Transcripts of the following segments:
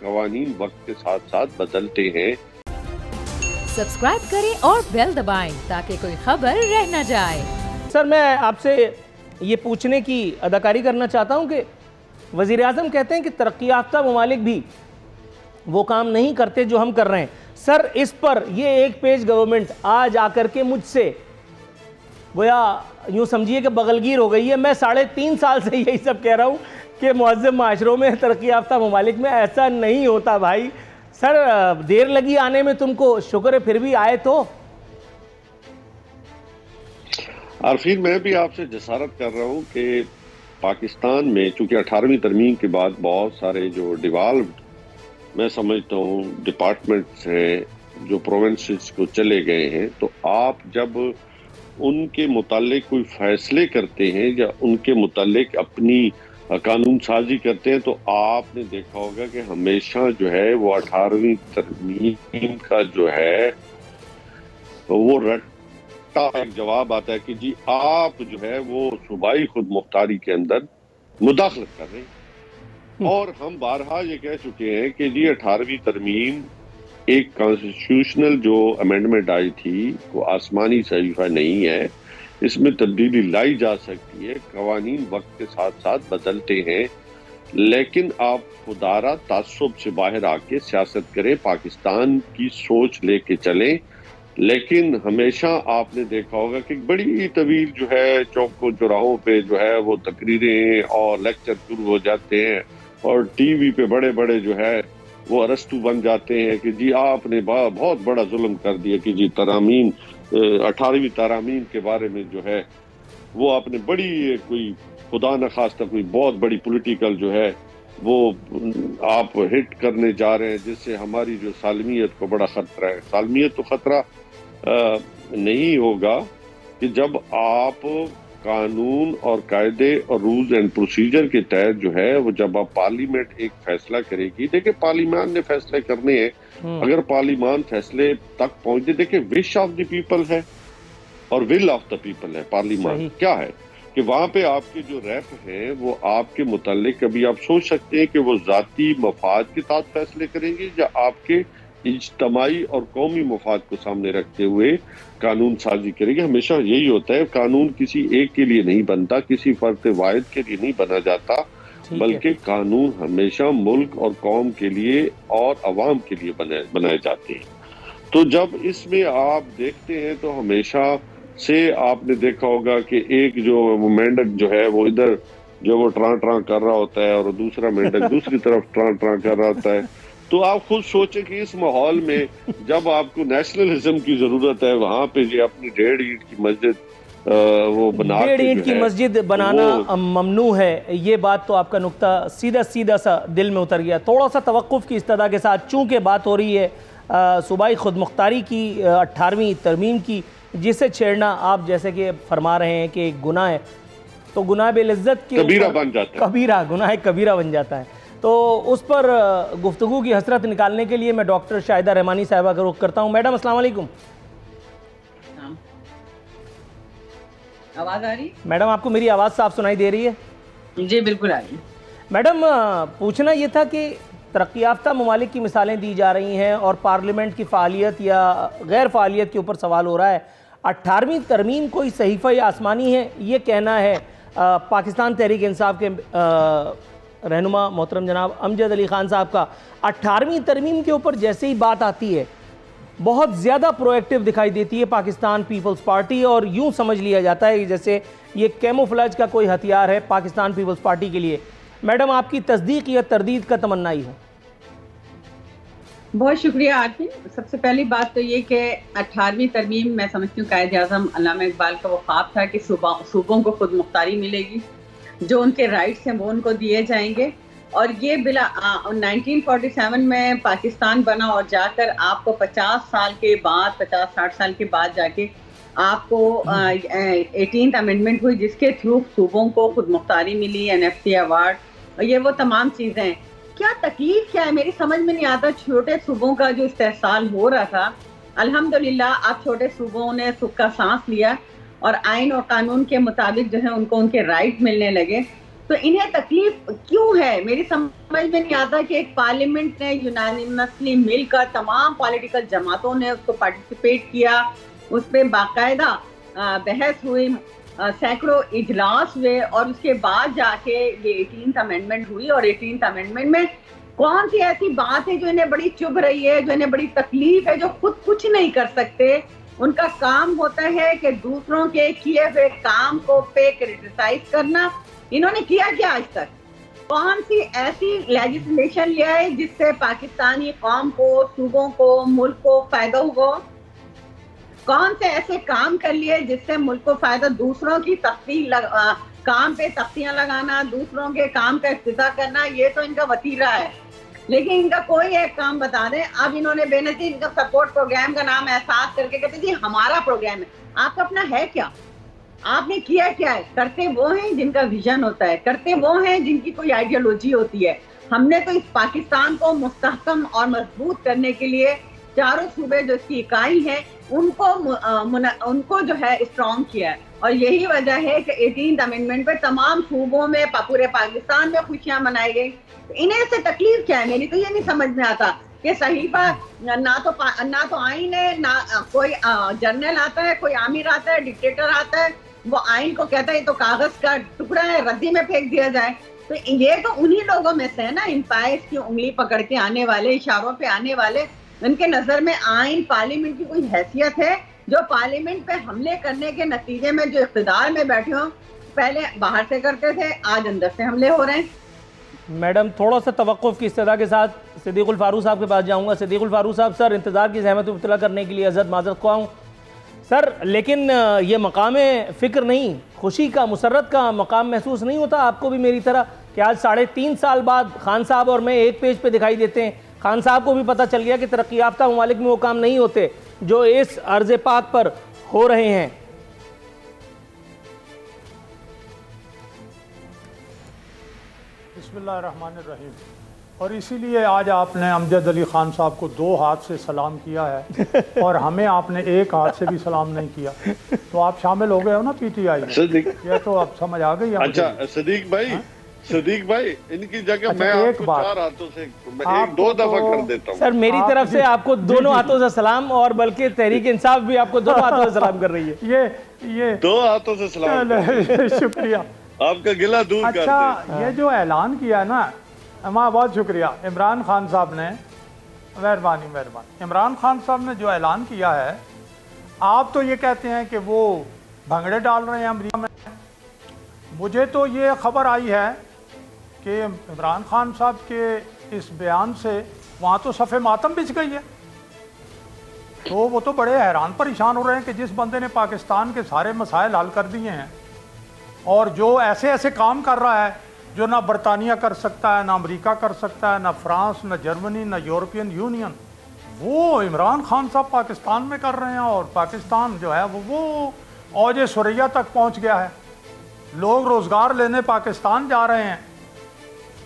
قوانین وقت کے ساتھ ساتھ بدلتے ہیں۔ سبسکرائب کریں اور بیل دبائیں تاکہ کوئی خبر رہ نہ جائے۔ سر میں آپ سے یہ پوچھنے کی اداکاری کرنا چاہتا ہوں کہ وزیر اعظم کہتے ہیں کہ ترقی یافتہ ممالک بھی وہ کام نہیں کرتے جو ہم کر رہے ہیں۔ سر اس پر یہ ایک پیج گورنمنٹ آج آ کر کے مجھ سے گویا یوں سمجھیے کہ بغلگیر ہو گئی ہے۔ میں 3.5 سال سے یہی سب کہہ رہا ہوں کہ مہذب معاشروں میں ترقی یافتہ ممالک میں ایسا نہیں ہوتا بھائی۔ سر دیر لگی آنے میں تم کو، شکر ہے پھر بھی آئے تو۔ عارفین میں بھی آپ سے جسارت کر رہا ہوں کہ پاکستان میں چونکہ 18ویں ترمیم کے بعد بہت سارے جو ڈیوالوڈ میں سمجھتا ہوں ڈپارٹمنٹس ہیں جو پروونسز کو چلے گئے ہیں، تو آپ جب ان کے متعلق کوئی فیصلے کرتے ہیں یا ان کے متعلق اپنی قانون سازی کرتے ہیں تو آپ نے دیکھا ہوگا کہ ہمیشہ جو ہے وہ 18ویں ترمیم کا جو ہے وہ رٹا ایک جواب آتا ہے کہ جی آپ جو ہے وہ صوبائی خود مختاری کے اندر مداخلت کر رہے ہیں۔ اور ہم بارہا یہ کہہ چکے ہیں کہ جی 18ویں ترمیم ایک کانسٹیٹیوشنل جو امینڈمنٹ آئی تھی وہ آسمانی صحیفہ نہیں ہے، اس میں تبدیلی لائی جا سکتی ہے، قوانین وقت کے ساتھ ساتھ بدلتے ہیں، لیکن آپ خدارہ تعصب سے باہر آ کے سیاست کریں، پاکستان کی سوچ لے کے چلیں۔ لیکن ہمیشہ آپ نے دیکھا ہوگا کہ بڑی طویل جو ہے چوک و چوراہوں پہ جو ہے وہ تقریریں اور لیکچر شروع ہو جاتے ہیں اور ٹی وی پہ بڑے بڑے جو ہے وہ ارسطو بن جاتے ہیں کہ جی آپ نے بہت بڑا ظلم کر دیا کہ جی 18ویں ترامیم کے بارے میں جو ہے وہ آپ نے بڑی کوئی خدا نخواستہ کوئی بہت بڑی پولیٹیکل جو ہے وہ آپ ہٹ کرنے جا رہے ہیں، جس سے ہماری جو سالمیت کو بڑا خطرہ ہے۔ سالمیت تو خطرہ نہیں ہوگا کہ جب آپ قانون اور قاعدے اور رولز اینڈ پروسیجر کے تحت جو ہے وہ جب آپ پارلیمنٹ ایک فیصلہ کرے گی، دیکھیں پارلیمان نے فیصلے کرنے ہیں، اگر پارلیمان فیصلے تک پہنچے، دیکھیں وش آف دی پیپل ہے اور ول آف دی پیپل ہے پارلیمان۔ کیا ہے کہ وہاں پہ آپ کے جو ریپ ہیں وہ آپ کے متعلق کبھی آپ سوچ سکتے ہیں کہ وہ ذاتی مفاد کے تحت فیصلے کریں گے یا آپ کے اجتماعی اور قومی مفاد کو سامنے رکھتے ہوئے قانون سازی کرے گی۔ ہمیشہ یہی ہوتا ہے، قانون کسی ایک کے لیے نہیں بنتا، کسی فرد واحد کے لیے نہیں بنا جاتا، بلکہ قانون ہمیشہ ملک اور قوم کے لیے اور عوام کے لیے بنائے جاتے ہیں۔ تو جب اس میں آپ دیکھتے ہیں تو ہمیشہ سے آپ نے دیکھا ہوگا کہ ایک جو مینڈک جو ہے وہ ادھر جو وہ ٹراں کر رہا ہوتا ہے اور دوسرا مینڈک دوسری طرف ٹراں کر رہا ہوتا ہے، تو آپ خود سوچیں کہ اس ماحول میں جب آپ کو نیشنلزم کی ضرورت ہے، وہاں پہ یہ اپنی 1.5 اینٹ کی مسجد وہ بنا کے 1.5 اینٹ کی مسجد بنانا ممنوع ہے، یہ بات تو آپ کا نقطہ سیدھا سا دل میں اتر گیا۔ تھوڑا سا توقف کی استدعا کے ساتھ، چونکہ بات ہو رہی ہے صوبائی خود مختاری کی 18ویں ترمیم کی، جسے چھیڑنا آپ جیسے کہ فرما رہے ہیں کہ ایک گناہ ہے، تو گناہ بالعزت کے کبیرہ بن جاتا ہے، گناہ کبیرہ بن جاتا ہے۔ تو اس پر گفتگو کی حسرت نکالنے کے لیے میں ڈاکٹر شاہدہ رحمانی صاحبہ کا رخ کرتا ہوں۔ میڈم السلام علیکم۔ آواز آ رہی؟ میڈم آپ کو میری آواز صاف سنائی دے رہی ہے؟ جی بالکل آ رہی ہے۔ میڈم پوچھنا یہ تھا کہ ترقی یافتہ ممالک کی مثالیں دی جا رہی ہیں اور پارلیمنٹ کی فعالیت یا غیر فعالیت کے اوپر سوال ہو رہا ہے۔ 18ویں ترمیم کوئی صحیفہ یا آسمانی ہے، یہ کہنا ہے پاکستان تحریک انصاف کے رہنما محترم جناب امجد علی خان صاحب کا۔ 18ویں ترمیم کے اوپر جیسے ہی بات آتی ہے بہت زیادہ پرو ایکٹیو دکھائی دیتی ہے پاکستان پیپلز پارٹی، اور یوں سمجھ لیا جاتا ہے جیسے یہ کیموفلیج کا کوئی ہتھیار ہے پاکستان پیپلز پارٹی کے لیے۔ میڈم آپ کی تصدیق یا تردید کا تمنائی ہو۔ بہت شکریہ عارفین۔ سب سے پہلی بات تو یہ کہ 18ویں ترمیم میں سمجھتی ہوں قائد اعظم علامہ اقبال کا وہ خواب تھا کہ صوبوں کو خود مختاری ملے گی، جو ان کے رائٹس ہیں وہ ان کو دیے جائیں گے، اور یہ 1947 میں پاکستان بنا اور جا کر آپ کو 50 سال کے بعد 50-60 سال کے بعد جا کے آپ کو 18th امینڈمنٹ ہوئی، جس کے تھرو صوبوں کو خود مختاری ملی، NFC ایوارڈ، اور یہ وہ تمام چیزیں ہیں۔ کیا تکلیف کیا ہے میری سمجھ میں نہیں آتا۔ چھوٹے صوبوں کا جو استحصال ہو رہا تھا، الحمدللہ آپ چھوٹے صوبوں نے سکھ کا سانس لیا اور آئین اور قانون کے مطابق جو ہے ان کو ان کے رائٹ ملنے لگے، تو انہیں تکلیف کیوں ہے؟ میری سمجھ میں نہیں آتا کہ ایک پارلیمنٹ نے یونانیمسلی مل کر تمام پولیٹیکل جماعتوں نے اس کو پارٹیسپیٹ کیا، اس پہ باقاعدہ بحث ہوئی، سینکڑوں اجلاس ہوئے، اور اس کے بعد جا کے یہ 18th امینڈمنٹ ہوئی. اور 18th امینڈمنٹ میں کون سی ایسی بات ہے جو انہیں بڑی چبھ رہی ہے، جو انہیں بڑی تکلیف ہے، جو خود کچھ نہیں کر سکتے؟ ان کا کام ہوتا ہے کہ دوسروں کے کیے ہوئے کام کو پہ کرٹیسائز کرنا. انہوں نے کیا کیا آج تک؟ کون سی ایسی لیجسلیشن لیا ہے جس سے پاکستانی قوم کو، صوبوں کو، ملک کو فائدہ ہوا؟ کون سے ایسے کام کر لیے جس سے ملک کو فائدہ؟ دوسروں کی کام پہ تختیاں لگانا، دوسروں کے کام کا افتتاح کرنا، یہ تو ان کا وتیرہ ہے. لیکن ان کا کوئی ایک کام بتا دیں. اب انہوں نے بے نظیر ان کا سپورٹ پروگرام کا نام احساس کر کے کہتے جی ہمارا پروگرام ہے. آپ کا اپنا ہے کیا؟ آپ نے کیا کیا ہے؟ کرتے وہ ہیں جن کا ویژن ہوتا ہے، کرتے وہ ہیں جن کی کوئی آئیڈیالوجی ہوتی ہے. ہم نے تو اس پاکستان کو مستحکم اور مضبوط کرنے کے لیے چاروں صوبے جو اس کی اکائی ہے ان کو جو ہے اسٹرانگ کیا ہے. اور یہی وجہ ہے کہ 18th امینڈمنٹ پہ تمام صوبوں میں، پورے پاکستان میں خوشیاں منائی گئی. انہیں سے تکلیف کیا ہے؟ میری تو یہ نہیں سمجھ میں آتا کہ صحیفہ نہ تو آئین ہے، نہ کوئی جنرل آتا ہے، کوئی امیر آتا ہے، ڈکٹیٹر آتا ہے، وہ آئین کو کہتا ہے یہ تو کاغذ کا ٹکڑا ہے، ردی میں پھینک دیا جائے. تو یہ تو انہی لوگوں میں سے ہے نا، امپائرز کی انگلی پکڑ کے آنے والے، اشاروں پہ آنے والے. ان کے نظر میں آئین پارلیمنٹ کی کوئی حیثیت ہے؟ جو پارلیمنٹ پہ حملے کرنے کے نتیجے میں جو اقتدار میں بیٹھے ہوں، پہلے باہر سے کرتے تھے، آج اندر سے حملے ہو رہے ہیں. میڈم تھوڑا سا توقف کی استدعا کے ساتھ صدیق الفاروق صاحب کے پاس جاؤں گا. صدیق الفاروق صاحب، سر انتظار کی زحمت مبتلا کرنے کے لیے عزت معذرت خواہ ہوں سر، لیکن یہ مقام فکر نہیں، خوشی کا، مسرت کا مقام محسوس نہیں ہوتا آپ کو بھی میری طرح کہ آج 3.5 سال بعد خان صاحب اور میں ایک پیج پہ دکھائی دیتے ہیں؟ خان صاحب کو بھی پتہ چل گیا کہ ترقی یافتہ ممالک میں وہ کام نہیں ہوتے جو اس ارض پاک پر ہو رہے ہیں. بسم اللہ الرحمن الرحیم. اور اسی لیے آج آپ نے امجد علی خان صاحب کو 2 ہاتھ سے سلام کیا ہے اور ہمیں آپ نے 1 ہاتھ سے بھی سلام نہیں کیا. تو آپ شامل ہو گئے ہو نا پی ٹی آئی میں، یہ تو اب سمجھ آ گئی. اچھا صدیق بھائی ان کی جگہ میں آپ کو 4 ہاتھوں سے 2 دفعہ کر دیتا ہوں. سر میری طرف سے آپ کو دونوں ہاتھوں سے سلام، اور بلکہ تحریک انصاف بھی آپ کو 2 ہاتھوں سے سلام کر رہی ہے. یہ 2 ہاتھوں سے سلام. شکریہ آپ کا گلہ دور کرتے. اچھا یہ جو اعلان کیا ہے نا، بہت شکریہ عمران خان صاحب نے، مہربانی. عمران خان صاحب نے جو اعلان کیا ہے، آپ تو یہ کہتے ہیں کہ وہ بھنگڑے ڈال رہے ہیں امریکہ میں. مجھے تو یہ خبر آئی ہے کہ عمران خان صاحب کے اس بیان سے وہاں تو صف ماتم بچھ گئی ہے. تو وہ تو بڑے حیران پریشان ہو رہے ہیں کہ جس بندے نے پاکستان کے سارے مسائل حل کر دیے ہیں اور جو ایسے کام کر رہا ہے جو نہ برطانیہ کر سکتا ہے، نہ امریکہ کر سکتا ہے، نہ فرانس، نہ جرمنی، نہ یورپین یونین، وہ عمران خان صاحب پاکستان میں کر رہے ہیں. اور پاکستان جو ہے وہ اوج ثریا تک پہنچ گیا ہے. لوگ روزگار لینے پاکستان جا رہے ہیں.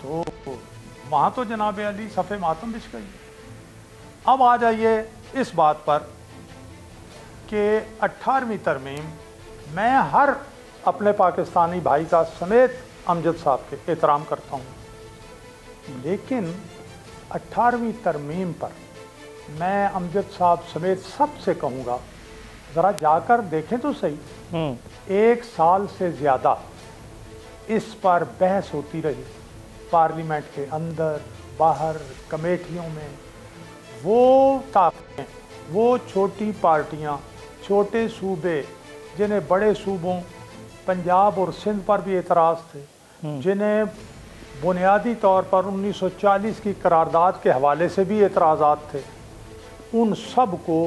تو وہاں تو جناب علی صف ماتم بچھ گئی. اب آ جائیے اس بات پر کہ 18ویں ترمیم میں ہر اپنے پاکستانی بھائی کا سمیت امجد صاحب کے احترام کرتا ہوں، لیکن 18ویں ترمیم پر میں امجد صاحب سمیت سب سے کہوں گا ذرا جا کر دیکھیں تو صحیح. 1 سال سے زیادہ اس پر بحث ہوتی رہی پارلیمنٹ کے اندر باہر، کمیٹیوں میں. وہ طاقتیں، وہ چھوٹی پارٹیاں، چھوٹے صوبے جنہیں بڑے صوبوں پنجاب اور سندھ پر بھی اعتراض تھے، جنہیں بنیادی طور پر 1940 کی قرارداد کے حوالے سے بھی اعتراضات تھے، ان سب کو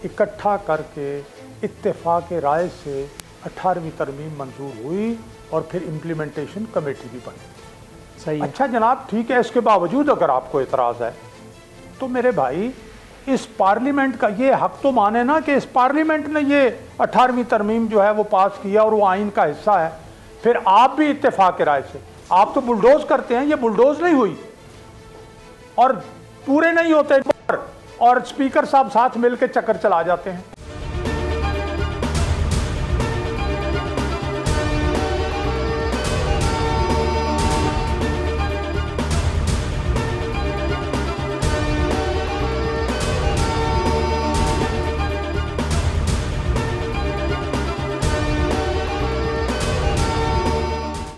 اکٹھا کر کے اتفاق رائے سے 18ویں ترمیم منظور ہوئی اور پھر امپلیمنٹیشن کمیٹی بھی بنی. صحیح. اچھا جناب ٹھیک ہے، اس کے باوجود اگر آپ کو اعتراض ہے تو میرے بھائی اس پارلیمنٹ کا یہ حق تو مانے نا کہ اس پارلیمنٹ نے یہ 18ویں ترمیم جو ہے وہ پاس کیا اور وہ آئین کا حصہ ہے. پھر آپ بھی اتفاق رائے سے، آپ تو بلڈوز کرتے ہیں، یہ بلڈوز نہیں ہوئی اور پورے نہیں ہوتے اور اسپیکر صاحب ساتھ مل کے چکر چلا جاتے ہیں.